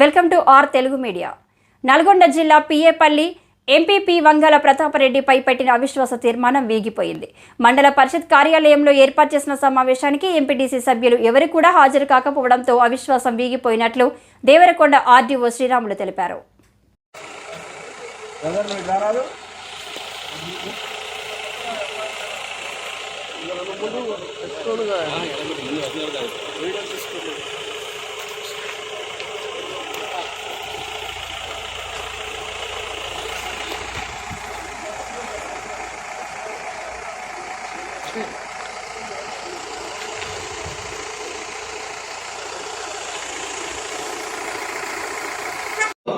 Welcome to our Telugu media. Nalgonda జిల్లా PA Palli MPP Vangala ప్రతాపరెడ్డిపై పెట్టిన అవిశ్వాస తీర్మానం వేగిపోయింది. మండల పరిషత్ కార్యాలయంలో ఏర్పాటు చేసిన సమావేశానికి ఎంపీటీసీ సభ్యులు ఎవరు కూడా హాజరు కాకపోవడంతో అవిశ్వాసం వీగిపోయినట్లు దేవరకొండ ఆర్డీఓ శ్రీరాములు తెలిపారు.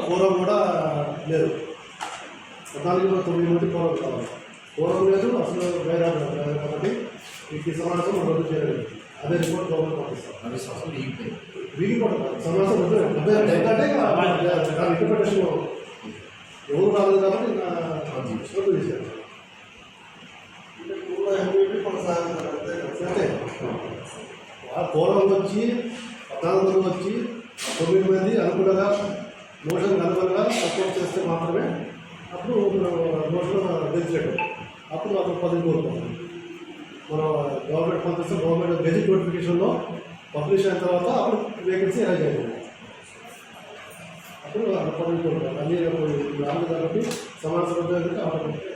పూర్వం కూడా లేదు. 9 మంది పూర్వం కావాలి. పూర్వం లేదు, అసలు వేరే కాబట్టి ఈ సమావేశం రద్దు చేయలేదు. అదే రిపోర్ట్ గవర్నమెంట్ పంపిస్తాం. వీగిపోవడం సమావేశం రద్దు ఏంటంటే ఇంటర్ప్రిటేషన్ ఎవరు రాలేదు కాబట్టి రద్దు చేశారు. అంతే పూర్వం వచ్చి 14 మంది వచ్చి 9 మంది అనుకున్నగా మోషన్ అనుగుణంగా సపోర్ట్ చేస్తే మాత్రమే అప్పుడు మోషన్ గెలిచినట్టు. అప్పుడు అప్పుడు 10 కోరుతాం. మనం గవర్నమెంట్ పంపిస్తే గవర్నమెంట్ గెజిట్ నోటిఫికేషన్లో పబ్లిష్ అయిన తర్వాత అప్పుడు వేకెన్సీ అరేంజ్ అయిపోయింది. అప్పుడు 10 కోరుతాం. అన్నీ రాదు కాబట్టి సమాచారం ఆటోమేటిక్